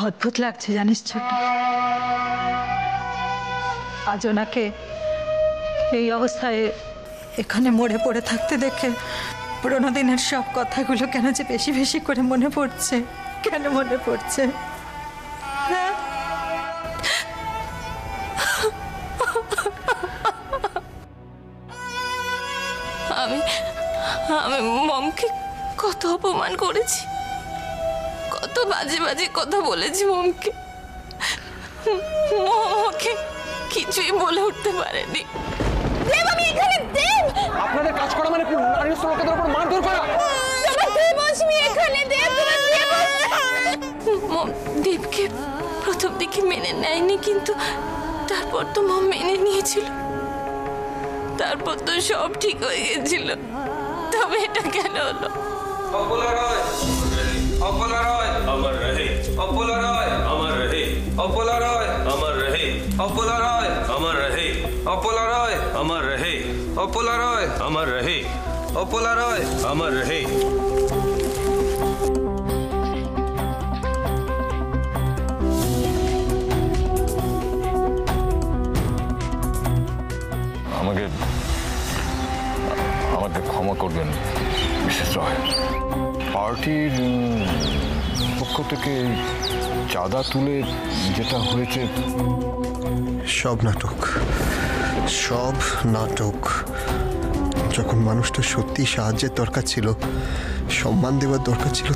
অদ্ভুত লাগছে জানিস ছোট, আজ ওনাকে এই অবস্থায় এখানে মরে পড়ে থাকতে দেখে পুরোনো দিনের সব কথাগুলো কেন যে বেশি বেশি করে মনে পড়ছে। কেন মনে পড়ছে? হ্যাঁ, আমি আমি মমকে কত অপমান করেছি, কত বাজে বাজে কথা বলেছি মমকে। মমকে কিছুই বলে উঠতে পারেনি। দেব, আমি এখানে। দেব, আপনাদের কাজ করা মানে নারী শ্রমিকদের উপর মারধর করা। দেব, আমি এখানে। দেব, মম দেবকে প্রথম দিকে মেনে নেয়নি, কিন্তু তারপর তো মম মেনে নিয়েছিল। তারপর তো সব ঠিক হয়ে গেছিল। তবে এটা কেন হলো? অপলা রয়, অপলা রয়, অমর রহে। অপলা রয়, অমর রহে। অপলা রয়, অমর রহে। অপলা রয়, অমর রহে। অপলা রয়, অমর রহে। অপলা রয়, অমর রহে। অপলা রয়, অমর রহে। আমাকে ক্ষমা করবেন মিসেস রয়। পার্টির পক্ষ থেকে চাঁদা তুলে যেটা হয়েছে সব নাটক, সব নাটক। যখন মানুষটা সত্যি সাহায্যের দরকার ছিল, সম্মান দেওয়ার দরকার ছিল,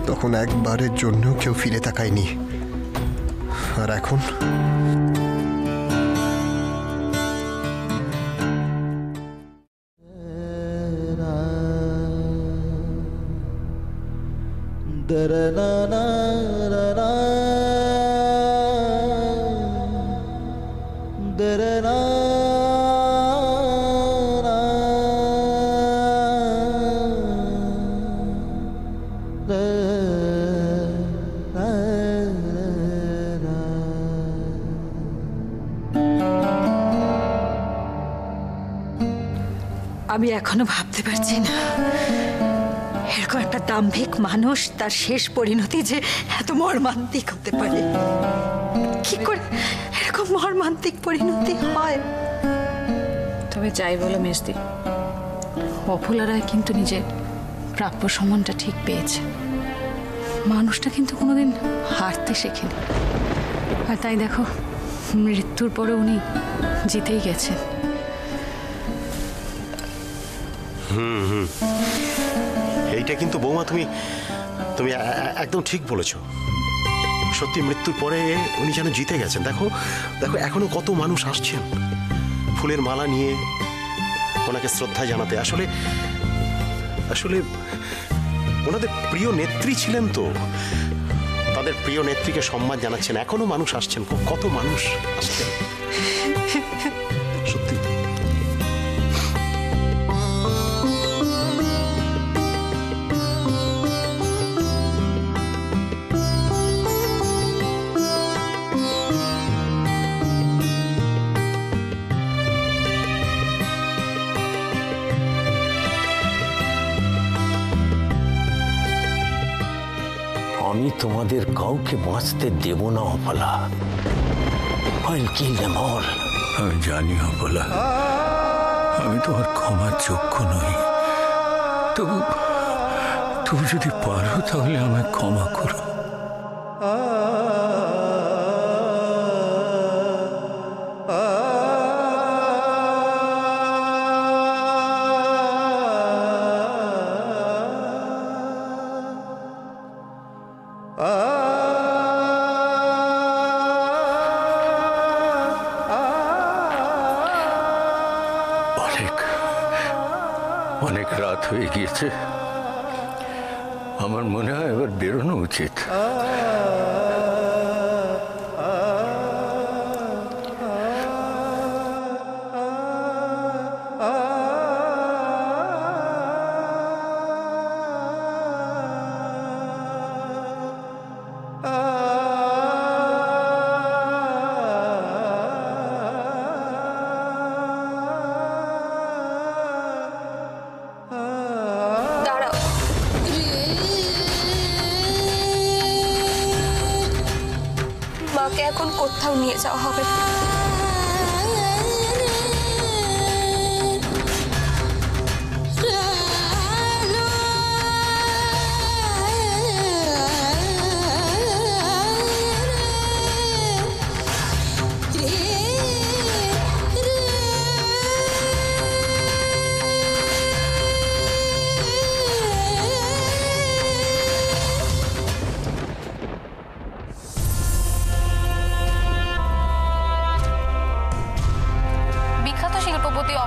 তখন একবারের জন্যও কেউ ফিরে তাকায়নি। আর এখন আমি এখনো ভাবতে পারছি না এরকম একটা দাম্ভিক মানুষ, তার শেষ পরিণতি যে এত মর্মান্তিক হতে পারে। কি করে এরকম মর্মান্তিক পরিণতি হয়? তবে যাই বলো মেজদি, অফুলা রায় কিন্তু নিজের প্রাপ্য সম্মানটা ঠিক পেয়েছে। মানুষটা কিন্তু কোনোদিন হারতে শেখেনি, আর তাই দেখো মৃত্যুর পরে উনি জিতেই গেছেন। এইটা কিন্তু বৌমা তুমি তুমি একদম ঠিক বলেছ। সত্যি মৃত্যুর পরে উনি যেন জিতে গেছেন। দেখো দেখো এখনো কত মানুষ আসছেন ফুলের মালা নিয়ে ওনাকে শ্রদ্ধা জানাতে। আসলে আসলে ওনাদের প্রিয় নেত্রী ছিলেন, তো তাদের প্রিয় নেত্রীকে সম্মান জানাচ্ছেন। এখনো মানুষ আসছেন, কত মানুষ আসছেন সত্যি। আমি তোমাদের কাউকে বাঁচতে দেব না অপলা। আমি জানি অপলা, আমি তোমার ক্ষমার যোগ্য নই। তবু যদি পারো তাহলে আমায় ক্ষমা করো। অনেক রাত হয়ে গিয়েছে, আমার মনে হয় এবার বেরোনো উচিত। মাকে এখন কোথাও নিয়ে যাওয়া হবে না।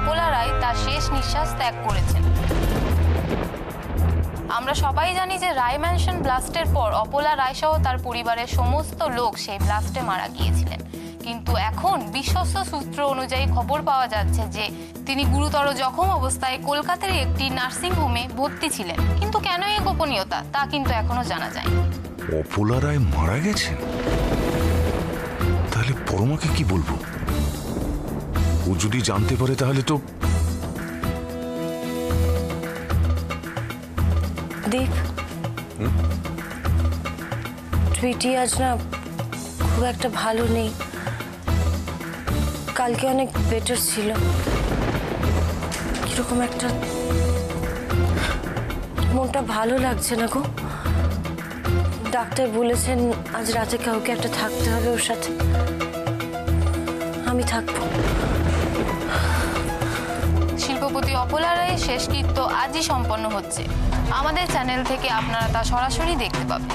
অপলা রায় তার শেষ নিঃশ্বাস ত্যাগ করেছেন। আমরা সবাই জানি যে রায় ম্যানশন ব্লাস্টের পর অপলা রায় সহ তার পরিবারের সমস্ত লোক সেই ব্লাস্টে মারা গিয়েছিলেন, কিন্তু এখন বিশ্বস্ত সূত্র অনুযায়ী খবর পাওয়া যাচ্ছে যে তিনি গুরুতর জখম অবস্থায় কলকাতার একটি নার্সিং হোমে ভর্তি ছিলেন। কিন্তু কেন এই গোপনীয়তা তা কিন্তু এখনো জানা যায়নি। অপলা রায় মারা গেছেন? তাহলে পরমাকে কি বলবো? ও যদি জানতে পারে তাহলে তো। দীপ, টুইটি আজ না খুব একটা ভালো নেই, কালকে অনেক বেটার ছিল। কিরকম একটা মনটা ভালো লাগছে না গো। ডাক্তার বলেছেন আজ রাতে কাউকে একটা থাকতে হবে ওর সাথে। আমি থাকবো। শিল্পপতি অপলা রায়ের শেষকৃত্য আজই সম্পন্ন হচ্ছে। আমাদের চ্যানেল থেকে আপনারা তা সরাসরি দেখতে পাবেন।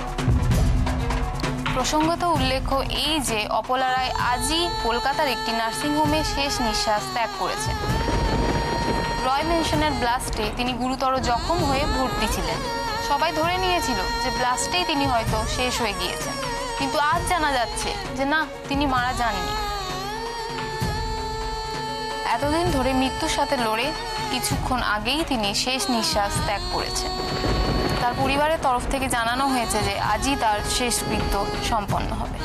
প্রসঙ্গত উল্লেখ্য এই যে অপলা রায় আজই কলকাতার একটি নার্সিংহোমে শেষ নিঃশ্বাস ত্যাগ করেছেন। রয় ম্যানশনের ব্লাস্টে তিনি গুরুতর জখম হয়ে ভর্তি ছিলেন। সবাই ধরে নিয়েছিল যে ব্লাস্টেই তিনি হয়তো শেষ হয়ে গিয়েছেন, কিন্তু আজ জানা যাচ্ছে যে না, তিনি মারা যাননি। এতদিন ধরে মৃত্যুর সাথে লড়ে কিছুক্ষণ আগেই তিনি শেষ নিঃশ্বাস ত্যাগ করেছেন। তার পরিবারের তরফ থেকে জানানো হয়েছে যে আজই তার শেষকৃত্য সম্পন্ন হবে।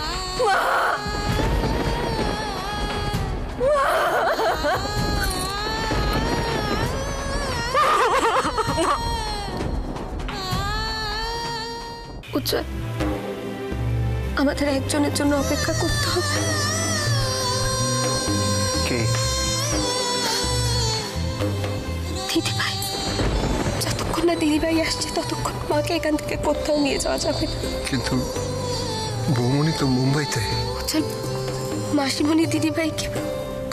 উজ্জ্বল, আমাদের একজনের জন্য অপেক্ষা করতে হবে। কে? দিদিভাই। যতক্ষণ না দিদিভাই আসছে ততক্ষণ মাকে এখান থেকে কোথাও নিয়ে যাওয়া যাবে না। কিন্তু বৌমনি তো মুম্বাইতে। উজ্জ্বল, মাসিমণি দিদিভাইকে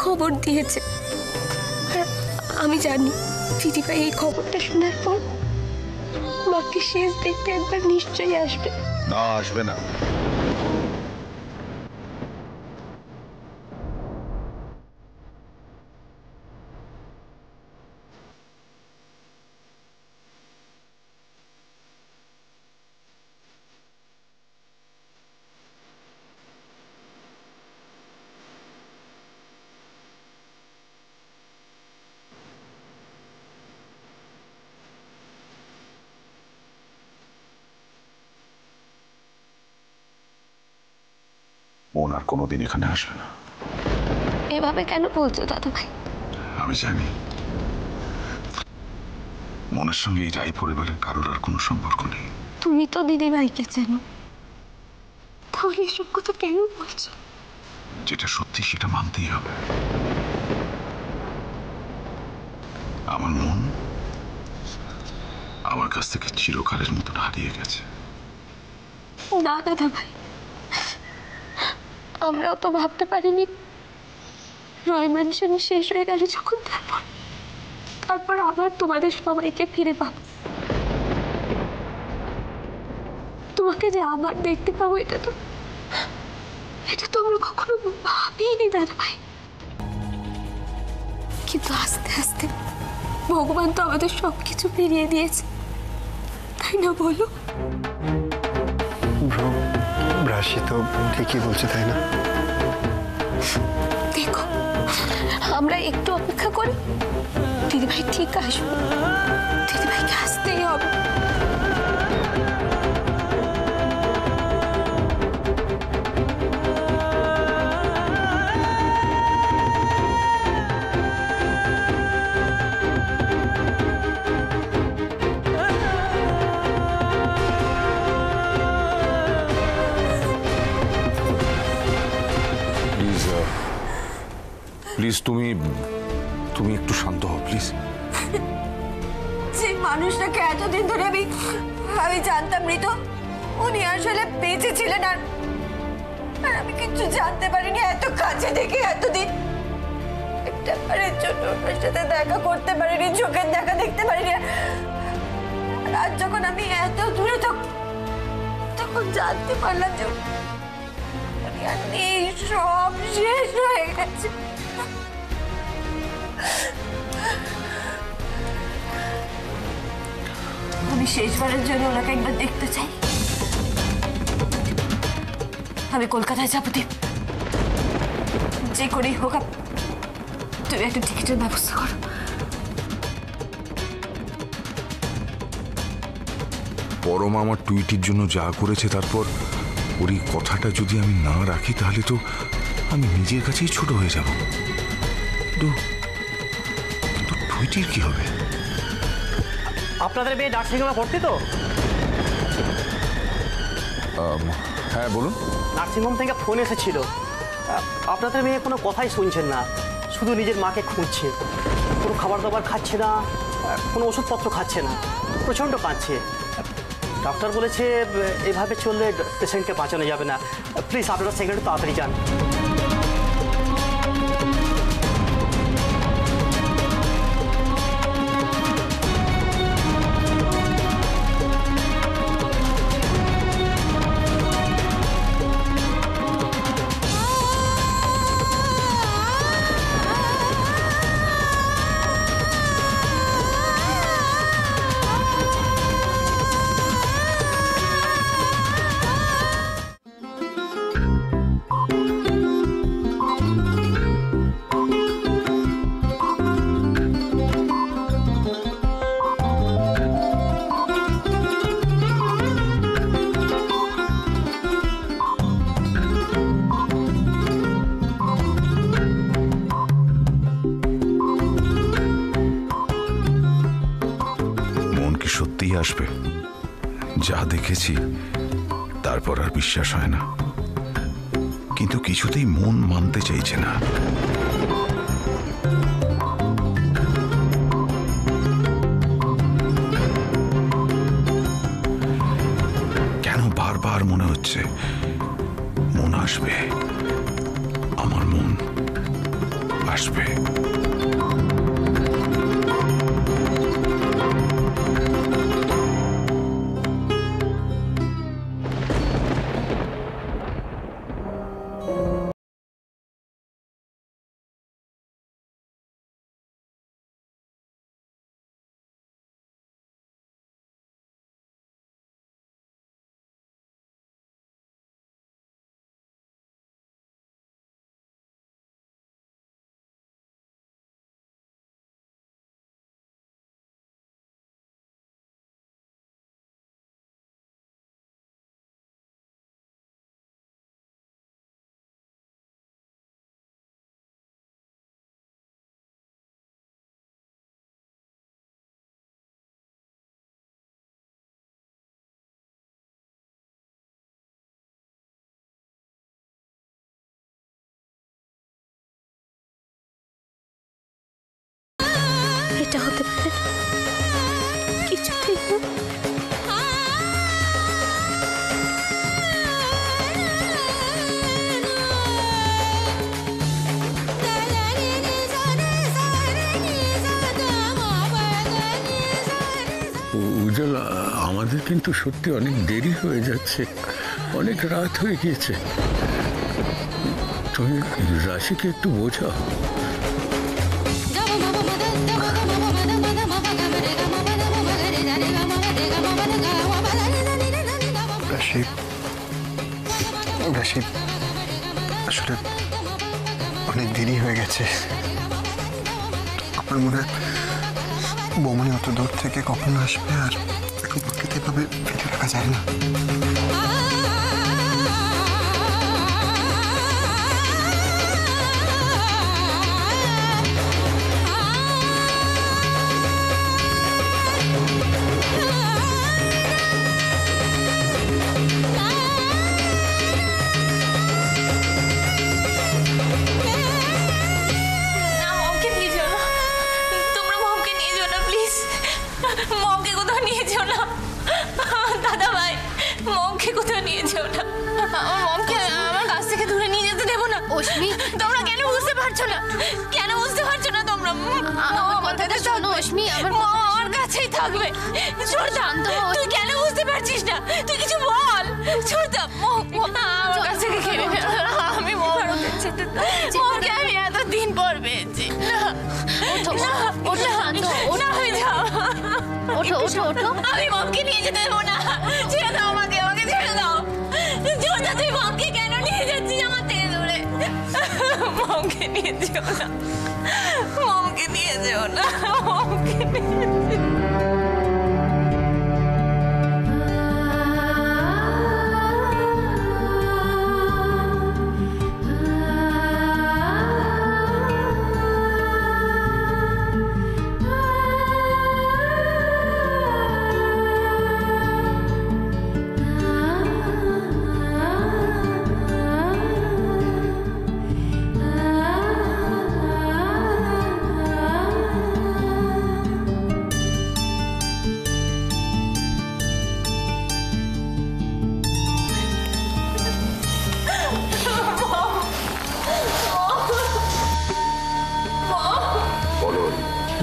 খবর দিয়েছে, আর আমি জানি দিদিভাই এই খবরটা শোনার পর মাকে শেষ দেখতে একবার নিশ্চয়ই আসবে। না, আসবে না। বোন আর কোনোদিন এখানে আসবে না। এভাবে কেন বলছো দাদু ভাই? আমি জানি মনের সঙ্গে এই রায় পরিবারের কারোর আর কোনো সম্পর্ক নেই। তুমি তো দিদিভাইকে চেনো, তাহলে এসব কথা কেন বলছো? যেটা সত্যি সেটা মানতেই হবে। আমার মন আমার কাছ থেকে চিরকালের মতন হারিয়ে গেছে। না দাদা ভাই, আমরাও তো ভাবতে পারিনি রয় ম্যানশন শেষ হয়ে গেল যখন, তারপর আবার তোমাদের সবাইকে ফিরে পাবো। তোমাকে যে আবার দেখতে পাবো এটা তো আমরা কখনো ভাবিনি দাদা ভাই। কিন্তু আস্তে আস্তে ভগবান তো আমাদের সবকিছু ফিরিয়ে দিয়েছে, তাই না বলো? রাশি তো ঠিকই বলছে, তাই না? দেখো, আমরা একটু অপেক্ষা করি, দিদিভাই ঠিক আসবে। দিদিভাইকে আসতেই হবে। প্লিজ তুমি একটু শান্ত হও প্লিজ। যে মানুষটাকে এতদিন ধরে আমি জানতাম মৃত, উনি আসলে বেঁচে ছিলেন। আর আমি কিছু জানতে পারিনি এত কাছে দেখে এতদিন। একটা বারের জন্য ওনার সাথে দেখা করতে পারিনি, চোখের দেখা দেখতে পারিনি। আর যখন আমি এত দূরে তখন জানতে পারলাম যে উনি আর নেই, সব শেষ হয়ে গেছে। আমি শেষবারের জন্য ওনাকে একবার দেখতে চাই। আমি কলকাতায় যাবো দীপ, যে করেই হোক তুমি একটা টিকিটের ব্যবস্থা করো। পরমা আমার টুইটের জন্য যা করেছে, তারপর ওর এই কথাটা যদি আমি না রাখি তাহলে তো আমি নিজের কাছেই ছোট হয়ে যাব। তো টুইটির কি হবে? আপনাদের মেয়ে নার্সিংহোমে ভর্তি তো? হ্যাঁ বলুন। নার্সিংহোম থেকে ফোন এসেছিল, আপনাদের মেয়ে কোনো কথাই শুনছেন না, শুধু নিজের মাকে খুঁজছে। কোনো খাবার দাবার খাচ্ছে না, কোনো ওষুধপত্র খাচ্ছে না, প্রচণ্ড কাঁদছে। ডাক্তার বলেছে এভাবে চললে পেশেন্টকে বাঁচানো যাবে না। প্লিজ আপনারা সেকেন্ডে তাড়াতাড়ি যান। আসবে, যা দেখেছি তারপর আর বিশ্বাস হয় না, কিন্তু কিছুতেই মন মানতে চাইছে না। কেন বারবার মনে হচ্ছে মন আসবে, আমার মন আসবে। এটা হতে পারে না, কিছুতেই না। উজ্জ্বল, আমাদের কিন্তু সত্যি অনেক দেরি হয়ে যাচ্ছে, অনেক রাত হয়ে গিয়েছে। তুমি রাশিকে একটু বোঝাও। রাশি, আসলে অনেক দেরি হয়ে গেছে। আপনার মনে হয় বৌমনি অত দূর থেকে কখন আসবে, আর এখন প্রকৃতিভাবে ফিরে রাখা যায় না। রশ্মি, তোমরা কেন বুঝতে পারছো না? কেন বুঝতে পারছো না তোমরা? আমার কথাটা শোনো রশ্মি, আমার কাছেই থাকবে। ছোড়দা, তুই কেন বুঝতে পারছিস না? তুই কিছু বল। ছোড়দা, আমার কাছ থেকে খেয়ে আমি মৌকে আমি এতদিন পর পেয়েছি। আমি মমকে নিয়ে যেতে দেবো না। ছেড়ে দাও আমাকে, ছেড়ে দাও। ছোড়দা, তুই মমকে কেন নিয়ে যাচ্ছিস আমার থেকে দূরে? মমকে নিয়ে যেও না, মমকে নিয়ে যেও না, মমকে নিয়ে যেও না।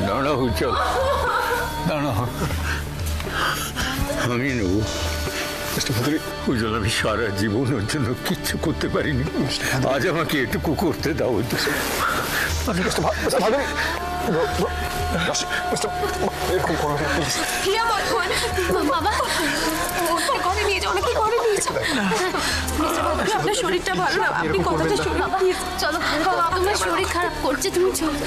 দাঁড়াও চল, দাঁড়াও, আমি নেবো। উজ্জ্বল, আমি সারা জীবন ওর জন্য কিচ্ছু করতে পারিনি, আজ আমাকে এটুকু করতে দাও। আপনার শরীরটা ভালো না, আপনি কথাটা শুনুন। চলো, তোমার শরীর খারাপ করছে, তুমি চলো।